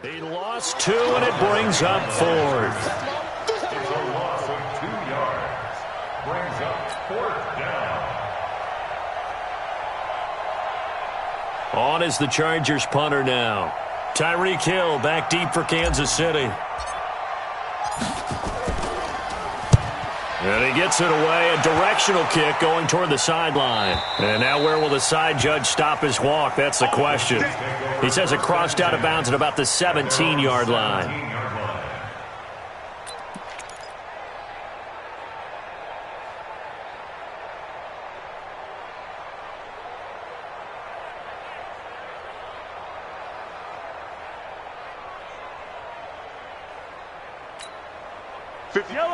He lost 2, and it brings up 4th. It's a loss of 2 yards. Brings up 4th down. On is the Chargers punter now. Tyreek Hill back deep for Kansas City. And he gets it away. A directional kick going toward the sideline. And now where will the side judge stop his walk? That's the question. He says it crossed out of bounds at about the 17-yard line.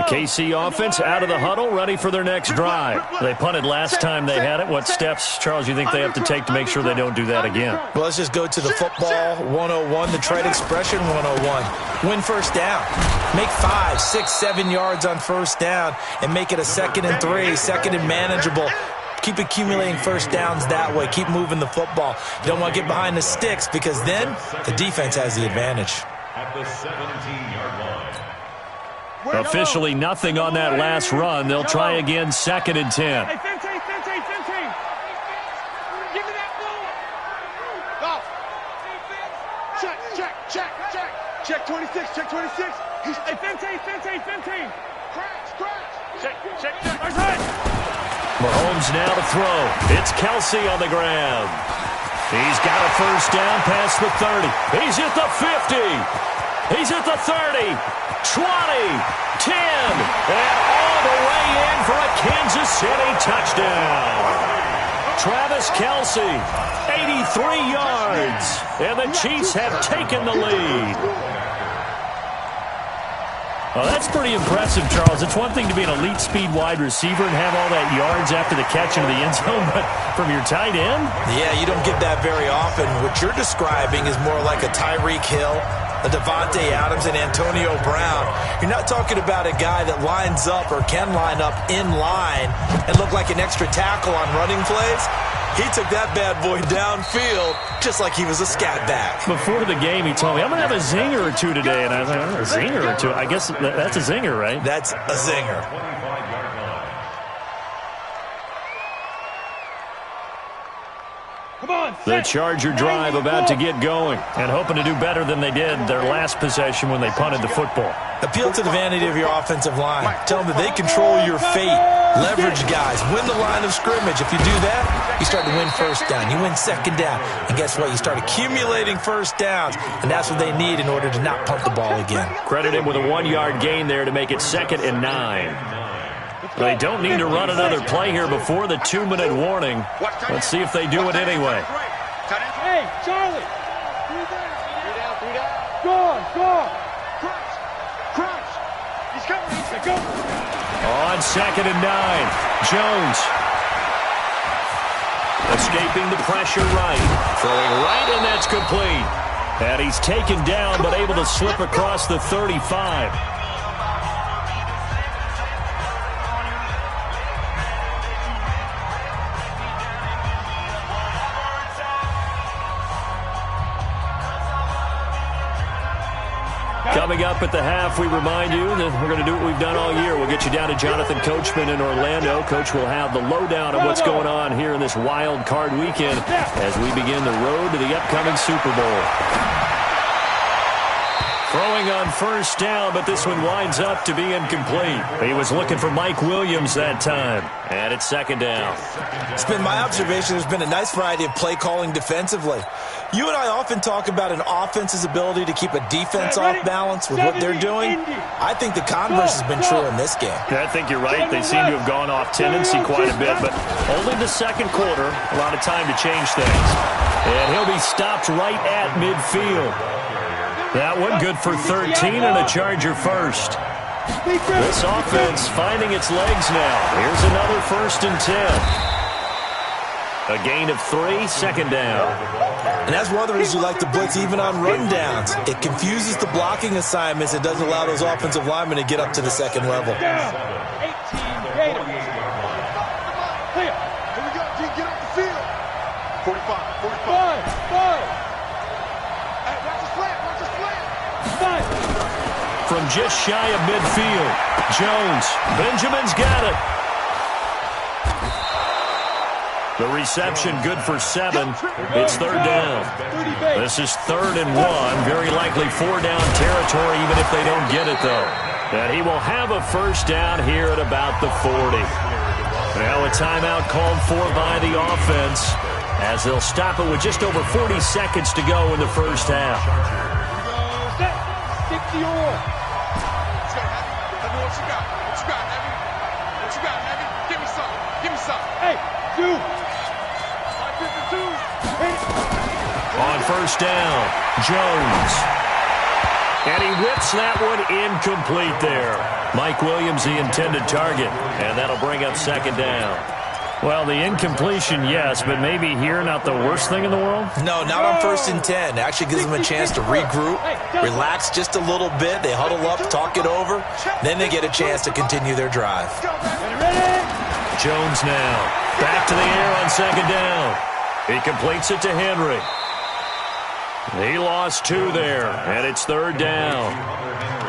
KC offense out of the huddle, ready for their next drive. They punted last time they had it. What steps, Charles, you think they have to take to make sure they don't do that again? Well, let's just go to the football 101, the trade expression 101. Win first down. Make 5, 6, 7 yards on first down and make it a 2nd and 3, 2nd and manageable. Keep accumulating first downs that way. Keep moving the football. You don't want to get behind the sticks because then the defense has the advantage. At the 17-yard line. Officially nothing on that last run. They'll try again, 2nd and 10. Hey, 15. Give me that ball. Go. Check 26. Hey, 15. Crash. Check. Mahomes now to throw. It's Kelsey on the ground. He's got a first down past the 30. He's at the 50. He's at the 30. 20, 10, and all the way in for a Kansas City touchdown. Travis Kelsey, 83 yards, and the Chiefs have taken the lead. Well, that's pretty impressive, Charles. It's one thing to be an elite speed wide receiver and have all that yards after the catch into the end zone, but from your tight end? Yeah, you don't get that very often. What you're describing is more like a Tyreek Hill, a Devontae Adams, and Antonio Brown. You're not talking about a guy that lines up or can line up in line and look like an extra tackle on running plays. He took that bad boy downfield just like he was a scat back. Before the game, he told me, I'm going to have a zinger or two today. And I was like, a zinger or two? I guess that's a zinger, right? That's a zinger. The Charger drive about to get going and hoping to do better than they did their last possession when they punted the football. Appeal to the vanity of your offensive line. Tell them that they control your fate. Leverage guys. Win the line of scrimmage. If you do that, you start to win first down. You win second down. And guess what? You start accumulating first downs. And that's what they need in order to not punt the ball again. Credit him with a 1-yard gain there to make it 2nd and 9. They don't need to run another play here before the 2-minute warning. Let's see if they do it anyway. Hey, Charlie. 3 down. Go on. Crunch. He's coming. Go. On 2nd and 9. Jones. Escaping the pressure right. Throwing right, and that's complete. And he's taken down, but able to slip across the 35. Coming up at the half, we remind you that we're going to do what we've done all year. We'll get you down to Jonathan Coachman in Orlando. Coach will have the lowdown of what's going on here in this wild card weekend as we begin the road to the upcoming Super Bowl. Throwing on first down, but this one winds up to be incomplete. He was looking for Mike Williams that time. And it's 2nd down. It's been my observation there's been a nice variety of play calling defensively. You and I often talk about an offense's ability to keep a defense off balance with what they're doing. I think the converse has been true in this game. I think you're right. They seem to have gone off tendency quite a bit, but only the 2nd quarter, a lot of time to change things. And he'll be stopped right at midfield. That one good for 13 and a Charger first. This offense finding its legs now. Here's another 1st and 10. A gain of 3, 2nd down. And that's one of the reasons you like to blitz even on rundowns. It confuses the blocking assignments. It doesn't allow those offensive linemen to get up to the 2nd level. 18, Gator. Clear. Here we go. Get off the field. 45. 5. Hey, watch the slant. from just shy of midfield. Jones. Benjamin's got it. The reception good for 7. It's third down. This is 3rd and 1. Very likely 4-down territory even if they don't get it, though. And he will have a first down here at about the 40. Now a timeout called for by the offense as they'll stop it with just over 40 seconds to go in the first half. Stick to your oar. What you got? What you got, Heavy? What you got, Heavy? Give me something. Give me something. Hey, dude. On first down, Jones. And he whips that one incomplete there. Mike Williams, the intended target. And that'll bring up second down. Well, the incompletion, yes, but maybe here not the worst thing in the world? No, not on 1st and 10. It actually gives them a chance to regroup, relax just a little bit. They huddle up, talk it over. Then they get a chance to continue their drive. Jones now. Back to the air on second down. He completes it to Henry. He lost 2 there, and it's third down.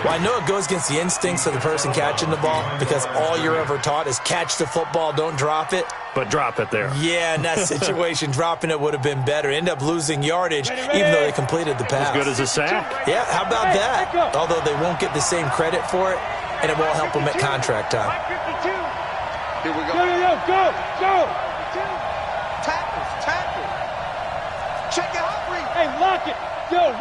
Well, I know it goes against the instincts of the person catching the ball because all you're ever taught is catch the football, don't drop it. But drop it there. Yeah, in that situation, dropping it would have been better. End up losing yardage, even though they completed the pass. As good as a sack. Yeah, how about that? Although they won't get the same credit for it, and it won't help them at contract time. Here we go. Go. Tackle. Check it out, Reed. Hey, lock it. Yo.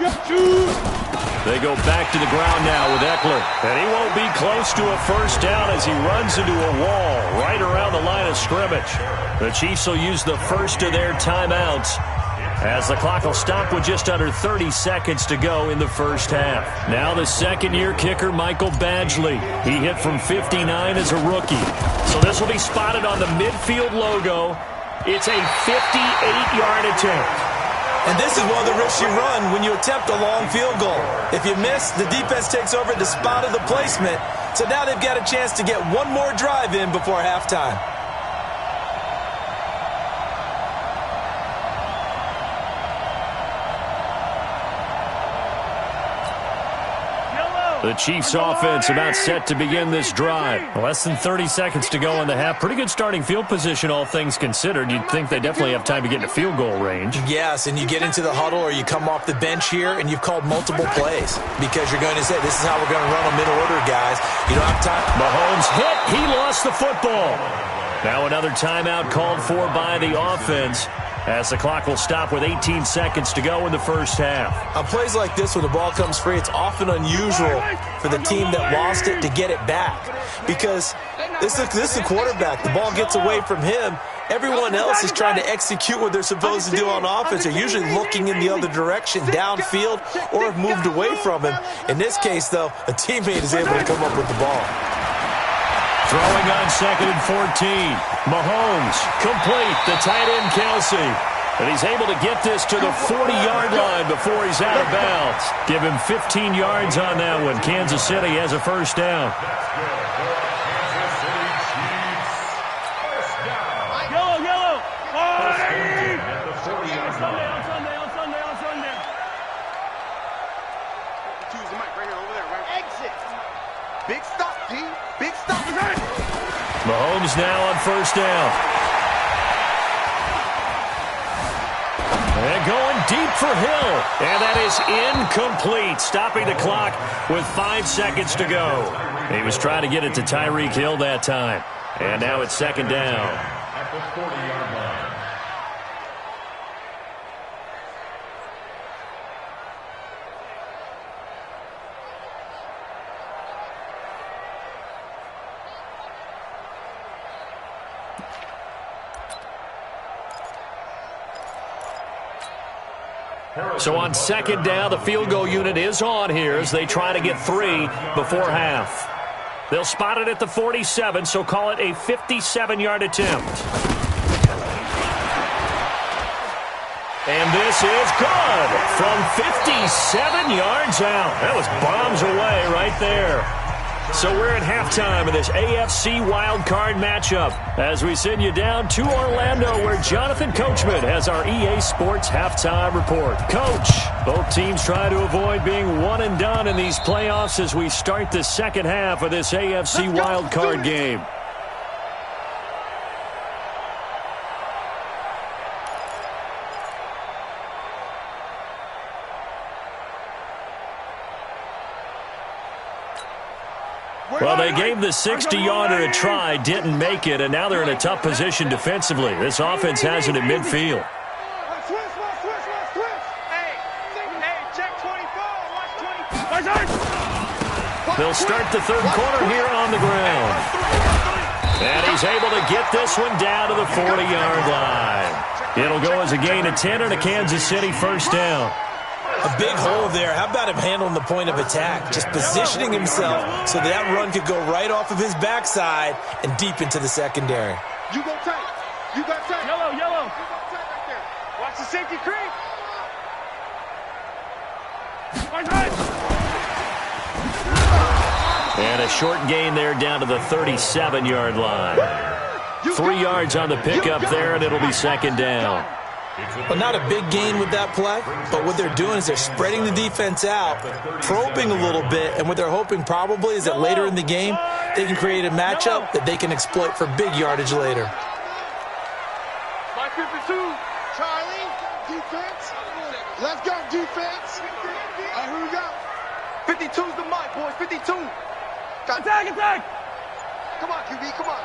They go back to the ground now with Eckler. And he won't be close to a first down as he runs into a wall right around the line of scrimmage. The Chiefs will use the first of their timeouts as the clock will stop with just under 30 seconds to go in the first half. Now the second-year kicker, Michael Badgley. He hit from 59 as a rookie. So this will be spotted on the midfield logo. It's a 58-yard attempt. And this is one of the risks you run when you attempt a long field goal. If you miss, the defense takes over at the spot of the placement. So now they've got a chance to get one more drive in before halftime. The Chiefs offense about set to begin this drive. Less than 30 seconds to go in the half. Pretty good starting field position, all things considered. You'd think they definitely have time to get into field goal range. Yes, and you get into the huddle or you come off the bench here and you've called multiple plays because you're going to say, this is how we're going to run them in order, guys. You don't have time. Mahomes hit. He lost the football. Now another timeout called for by the offense as the clock will stop with 18 seconds to go in the first half. On plays like this, when the ball comes free, it's often unusual for the team that lost it to get it back because this is the quarterback. The ball gets away from him. Everyone else is trying to execute what they're supposed to do on offense. They're usually looking in the other direction, downfield, or have moved away from him. In this case, though, a teammate is able to come up with the ball. Throwing on 2nd and 14. Mahomes, complete. The tight end, Kelsey. And he's able to get this to the 40-yard line before he's out of bounds. Give him 15 yards on that one. Kansas City has a first down. Yellow. Choose the mic right here, over there, right? Exit. Big stop, G. Big stop. Mahomes now on first down. And going deep for Hill. And that is incomplete. Stopping the clock with 5 seconds to go. He was trying to get it to Tyreek Hill that time. And now it's second down. At the 40-yard line. So on second down, the field goal unit is on here as they try to get 3 before half. They'll spot it at the 47, so call it a 57-yard attempt. And this is good from 57 yards out. That was bombs away right there. So we're at halftime of this AFC wildcard matchup as we send you down to Orlando where Jonathan Coachman has our EA Sports halftime report. Coach. Both teams try to avoid being one and done in these playoffs as we start the second half of this AFC wildcard game. Well, they gave the 60-yarder a try, didn't make it, and now they're in a tough position defensively. This offense has it at midfield. They'll start the third quarter here on the ground. And he's able to get this one down to the 40-yard line. It'll go as a gain of 10 and a Kansas City first down. A big hole there. How about him handling the point of attack? Just positioning himself so that run could go right off of his backside and deep into the secondary. You go tight. You got tight. Yellow. You go tight right there. Watch the safety creep. And a short gain there down to the 37-yard line. 3 yards on the pickup there, and it'll be second down. Well, not a big gain with that play, but what they're doing is they're spreading the defense out, probing a little bit, and what they're hoping probably is that later in the game, they can create a matchup that they can exploit for big yardage later. 552. Charlie, defense. Let's go, defense. All right, here we go. 52's the mic, boys. 52. Attack. Come on, QB, come on.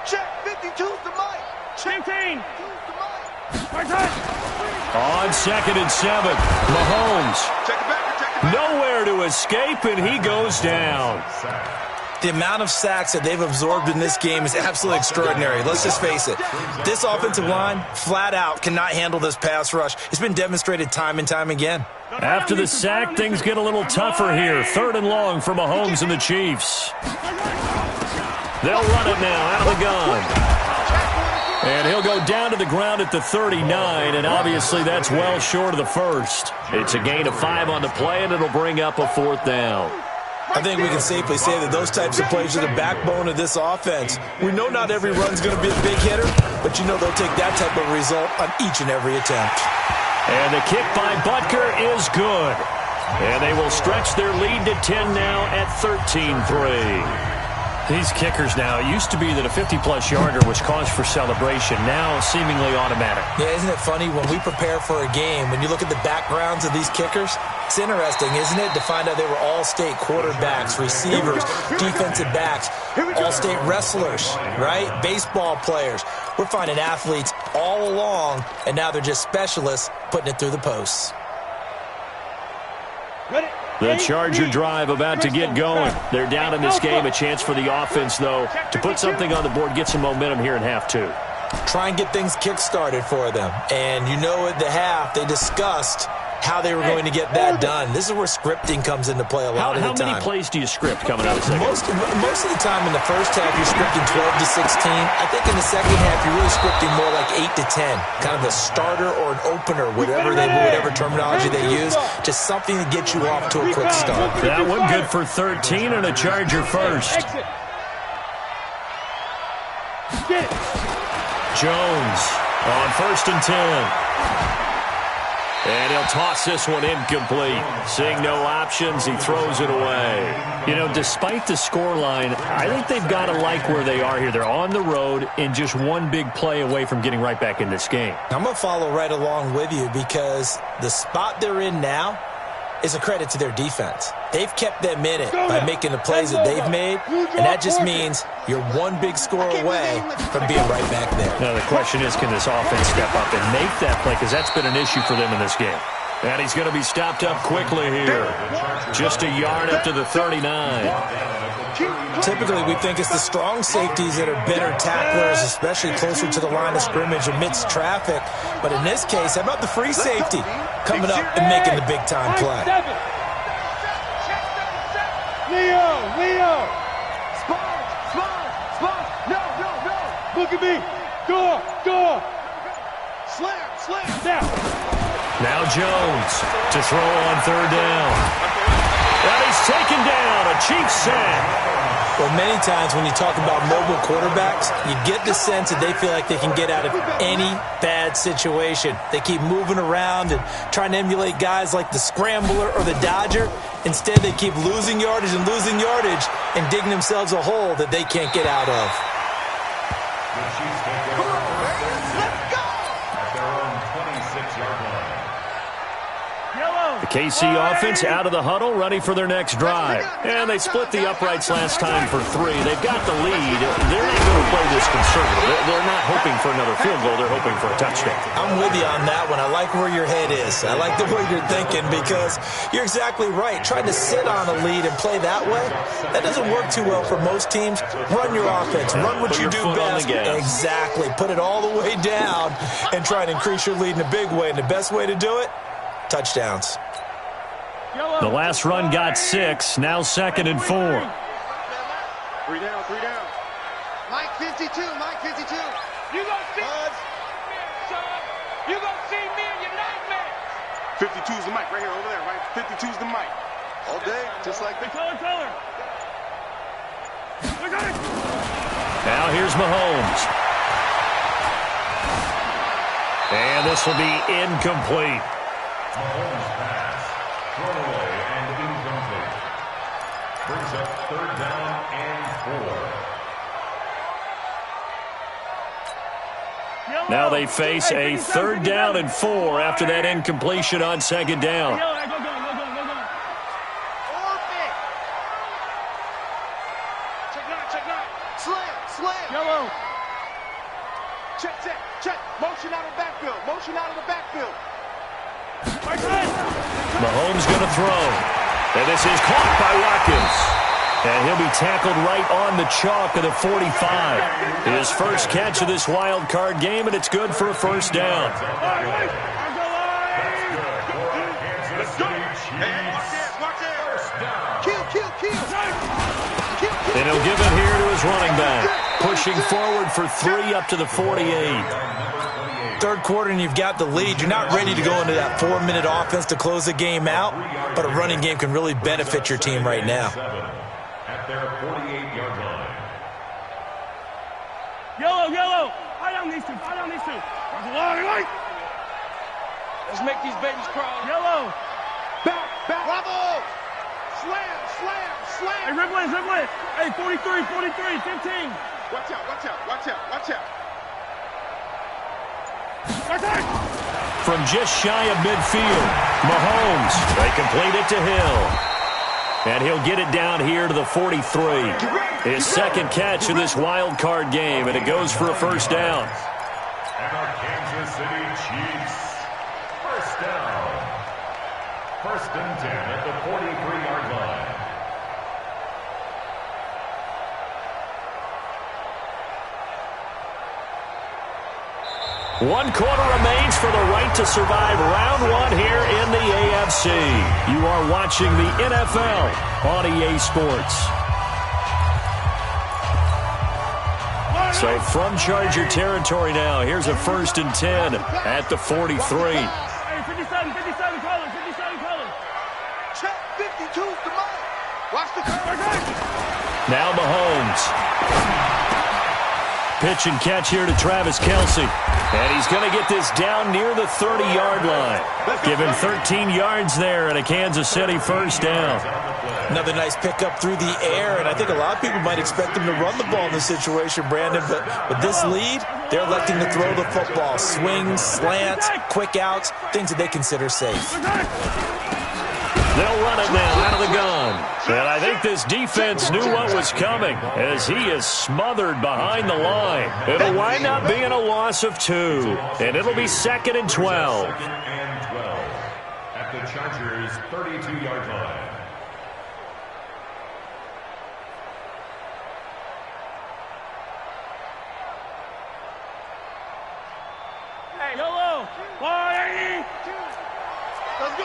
Check. 52's the mic. Check. 15. 52's the mic. On 2nd and 7, Mahomes nowhere to escape, and he goes down. The amount of sacks that they've absorbed in this game is absolutely extraordinary. Let's just face it. This offensive line, flat out, cannot handle this pass rush. It's been demonstrated time and time again. After the sack, things get a little tougher here. 3rd and long for Mahomes and the Chiefs. They'll run it now out of the gun. And he'll go down to the ground at the 39, and obviously that's well short of the first. It's a gain of 5 on the play, and it'll bring up a 4th down. I think we can safely say that those types of plays are the backbone of this offense. We know not every run's going to be a big hitter, but you know they'll take that type of result on each and every attempt. And the kick by Butker is good. And they will stretch their lead to 10 now at 13-3. These kickers now, it used to be that a 50-plus yarder was cause for celebration. Now, seemingly automatic. Yeah, isn't it funny when we prepare for a game, when you look at the backgrounds of these kickers, it's interesting, isn't it, to find out they were all-state quarterbacks, receivers, defensive backs, all-state wrestlers, right? Baseball players. We're finding athletes all along, and now they're just specialists putting it through the posts. The Charger drive about to get going. They're down in this game. A chance for the offense, though, to put something on the board, get some momentum here in half 2. Try and get things kick-started for them. And you know at the half, they discussed how they were going to get that done. This is where scripting comes into play a lot of the time. How many plays do you script coming out of the second? Most of the time in the first half, you're scripting 12 to 16. I think in the second half, you're really scripting more like 8 to 10. Kind of a starter or an opener, whatever terminology they use. Just something to get you off to a quick start. That one good for 13 and a Charger first. Jones on 1st and 10. And he'll toss this one incomplete. Seeing no options, he throws it away. You know, despite the scoreline, I think they've got to like where they are here. They're on the road and just one big play away from getting right back in this game. I'm going to follow right along with you because the spot they're in now is a credit to their defense. They've kept them in it by making the plays that they've made, and that just means you're one big score away from being right back there. Now the question is, can this offense step up and make that play? Because that's been an issue for them in this game. And he's going to be stopped up quickly here. Just a yard up to the 39. Typically, we think it's the strong safeties that are better tacklers, especially closer to the line of scrimmage amidst traffic. But in this case, how about the free safety coming up and making the big-time play? Leo! Spot! No! Look at me! Go! Slam! Down! Now Jones to throw on 3rd down. And he's taken down. A Chiefs sack. Well, many times when you talk about mobile quarterbacks, you get the sense that they feel like they can get out of any bad situation. They keep moving around and trying to emulate guys like the Scrambler or the Dodger. Instead, they keep losing yardage and digging themselves a hole that they can't get out of. The Chiefs take over first and 10 at their own 26-yard line. The KC offense out of the huddle, ready for their next drive. And they split the uprights last time for 3. They've got the lead. They're not going to play this conservative. They're not hoping for another field goal. They're hoping for a touchdown. I'm with you on that one. I like where your head is. I like the way you're thinking because you're exactly right. Trying to sit on a lead and play that way, that doesn't work too well for most teams. Run your offense. Run what you do best. Exactly. Put it all the way down and try and increase your lead in a big way. And the best way to do it, touchdowns. The last run got 6. Now 2nd and 4. 3 down, 3 down. Mike 52, Mike 52. You gonna see me, son. You gonna see me in your nightmares. 52's the mic right here, over there, right? 52's the mic. All day, just like the Color. Now here's Mahomes. And this will be incomplete. Mahomes pass, thrown away and incomplete. Brings up 3rd down and 4. Now they face a 3rd down and 4 after that incompletion on 2nd down. Slam. Yellow. Check. Motion out of the backfield. Mahomes going to throw. And this is caught by Watkins. And he'll be tackled right on the chalk of the 45. His first catch of this wild card game, and it's good for a 1st down. And he'll give it here to his running back. Pushing forward for 3 up to the 48. 3rd quarter and you've got the lead. You're not ready to go into that 4-minute offense to close the game out, but a running game can really benefit your team right now. At their 48-yard line. Yellow. Fight on these two. Let's make these babies crawl. Yellow. Back. Bravo. Slam. Hey, rip it. Hey, 43, 15. Watch out. From just shy of midfield, Mahomes, they complete it to Hill. And he'll get it down here to the 43. His 2nd catch of this wild card game, and it goes for a 1st down. And our Kansas City Chiefs, 1st down. 1st and 10 at the 43-yard line. One quarter remains for the right to survive round 1 here in the AFC. You are watching the NFL on EA Sports. So from Charger territory now, here's a 1st and 10 at the 43. Hey, 57 colors. Check 52's the mic. Watch the Now Mahomes. Pitch and catch here to Travis Kelce. And he's going to get this down near the 30-yard line. Give him 13 yards there and a Kansas City 1st down. Another nice pickup through the air, and I think a lot of people might expect him to run the ball in this situation, Brandon, but with this lead, they're electing to throw the football. Swings, slants, quick outs, things that they consider safe. They'll run it now out of the gun. And I think this defense knew what was coming as he is smothered behind the line. It'll wind up being a loss of 2. And it'll be 2nd and 12. And 12 at the Chargers' 32-yard line. Yellow. 480. Let's go.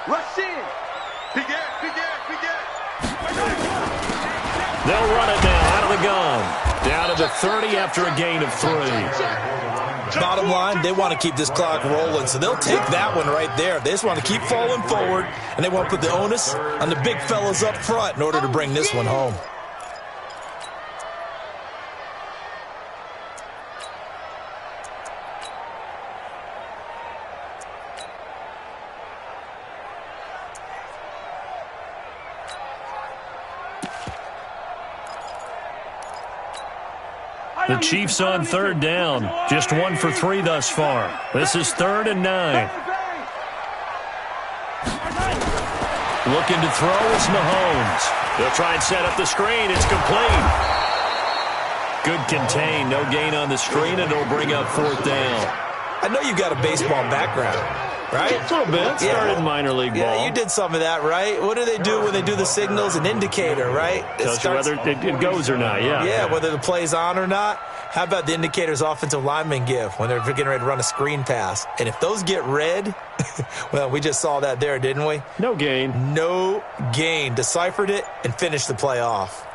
Rush in. Big gap. They'll run it now out of the gun. Down to the 30 after a gain of 3. Bottom line, they want to keep this clock rolling, so they'll take that one right there. They just want to keep falling forward, and they want to put the onus on the big fellas up front in order to bring this one home. The Chiefs on third down. Just 1 for 3 thus far. This is 3rd and 9. Looking to throw is Mahomes. They'll try and set up the screen. It's complete. Good contain. No gain on the screen, and it'll bring up 4th down. I know you've got a baseball background, right? A little bit. Started minor league ball. Yeah, you did some of that, right? What do they do when they do the signals? An indicator, right? Tells you whether it goes or not, yeah. Yeah, whether the play's on or not. How about the indicators offensive linemen give when they're getting ready to run a screen pass? And if those get red, well, we just saw that there, didn't we? No gain. No gain. Deciphered it and finished the play off.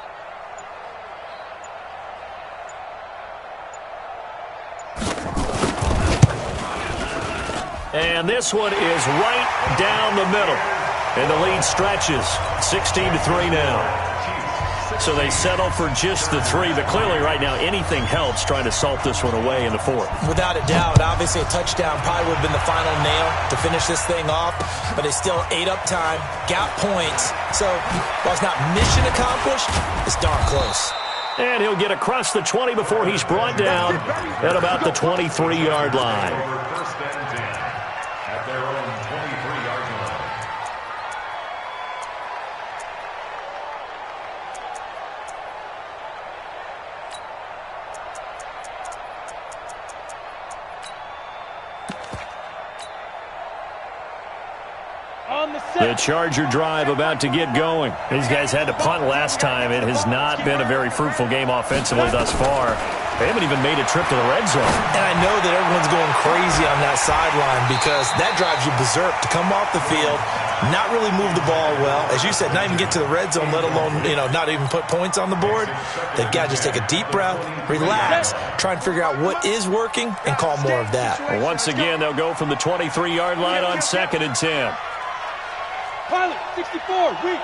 And this one is right down the middle. And the lead stretches. 16-3 now. So they settle for just the 3. But clearly right now anything helps trying to salt this one away in the 4th. Without a doubt. Obviously a touchdown probably would have been the final nail to finish this thing off. But they still ate up time, got points. So while it's not mission accomplished, it's darn close. And he'll get across the 20 before he's brought down at about the 23-yard line. The Charger drive about to get going. These guys had to punt last time. It has not been a very fruitful game offensively thus far. They haven't even made a trip to the red zone. And I know that everyone's going crazy on that sideline because that drives you berserk to come off the field, not really move the ball well. As you said, not even get to the red zone, let alone, not even put points on the board. They've got to just take a deep breath, relax, try and figure out what is working, and call more of that. Well, once again, they'll go from the 23-yard line on 2nd and 10. Pilot, 64, weak.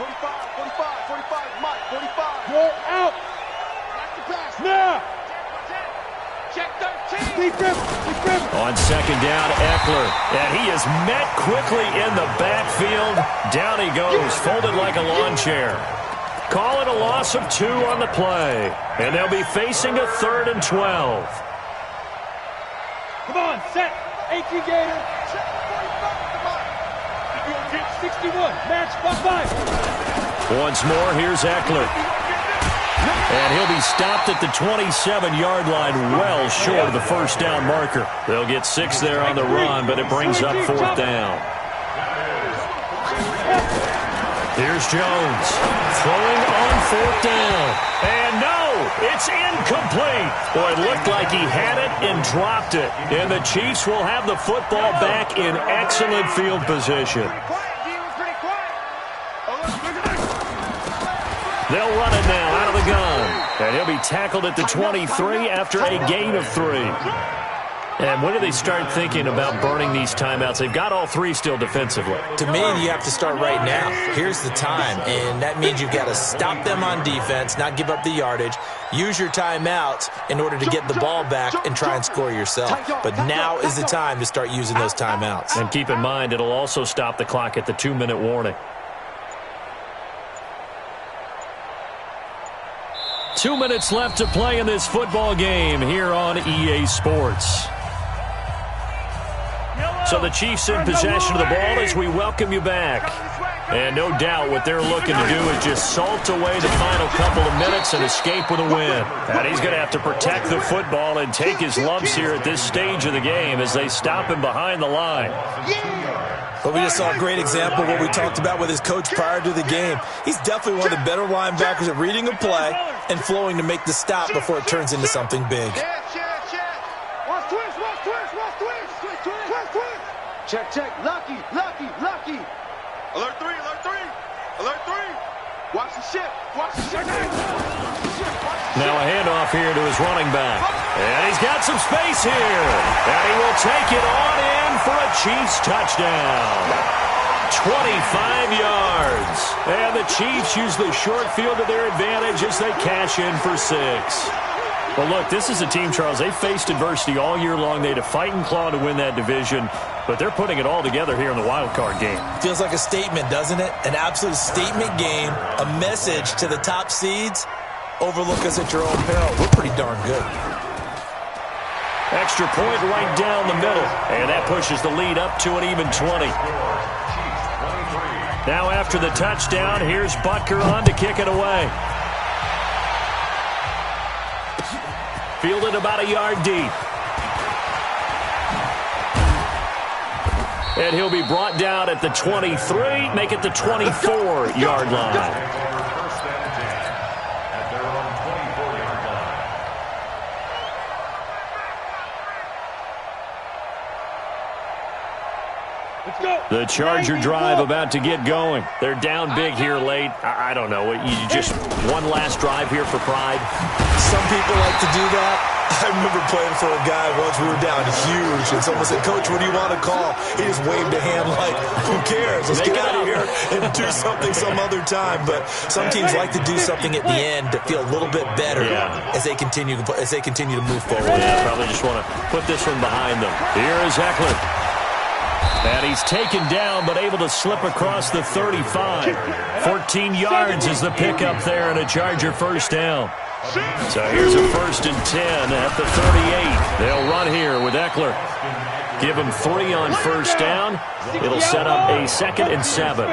45, 45, Mike, 45. Roll out. Back to pass. Now. Check 13. Deep grip. On 2nd down, Eckler. And he is met quickly in the backfield. Down he goes, folded like a lawn chair. Call it a loss of 2 on the play. And they'll be facing a 3rd and 12. Come on, set. 18 Gator. 61. Match 5-5. Once more, here's Eckler. And he'll be stopped at the 27-yard line, well short of the first down marker. They'll get 6 there on the run, but it brings up 4th down. Here's Jones throwing on 4th down. And no, it's incomplete. Boy, it looked like he had it and dropped it. And the Chiefs will have the football back in excellent field position. They'll run it now out of the gun. And he'll be tackled at the 23 after a gain of 3. And when do they start thinking about burning these timeouts? They've got all 3 still defensively. To me, you have to start right now. Here's the time, and that means you've got to stop them on defense, not give up the yardage, use your timeouts in order to get the ball back and try and score yourself. But now is the time to start using those timeouts. And keep in mind, it'll also stop the clock at the 2-minute warning. 2 minutes left to play in this football game here on EA Sports. So the Chiefs in possession of the ball as we welcome you back. And no doubt what they're looking to do is just salt away the final couple of minutes and escape with a win. And he's going to have to protect the football and take his lumps here at this stage of the game as they stop him behind the line. But we just saw a great example of what we talked about with his coach prior to the game. He's definitely one of the better linebackers at reading a play and flowing to make the stop before it turns into something big. Check. Lucky. Alert 3. Watch the ship. Watch the ship. Now a handoff here to his running back. And he's got some space here. And he will take it on in for a Chiefs touchdown. 25 yards. And the Chiefs use the short field to their advantage as they cash in for 6. Well, look, this is a team, Charles, they faced adversity all year long. They had to fight and claw to win that division, but they're putting it all together here in the wild card game. Feels like a statement, doesn't it? An absolute statement game, a message to the top seeds. Overlook us at your own peril. We're pretty darn good. Extra point right down the middle, and that pushes the lead up to an even 20. Now after the touchdown, here's Butker on to kick it away. Fielded about a yard deep. And he'll be brought down at the 23, make it the 24-yard line. First and 10 at their own 24-yard line. Let's go. The Charger drive about to get going. They're down big here late. I don't know. You just one last drive here for pride. Some people like to do that. I remember playing for a guy once. We were down huge, and someone said, "Coach, what do you want to call?" He just waved a hand like, "Who cares? Let's get out of here and do something some other time." But some teams like to do something at the end to feel a little bit better as they continue to move forward. Yeah, probably just want to put this one behind them. Here is Eckler. And he's taken down, but able to slip across the 35. 14 yards is the pickup there, and a Charger first down. So here's a 1st and 10 at the 38. They'll run here with Eckler. Give him 3 on first down. It'll set up a 2nd and 7.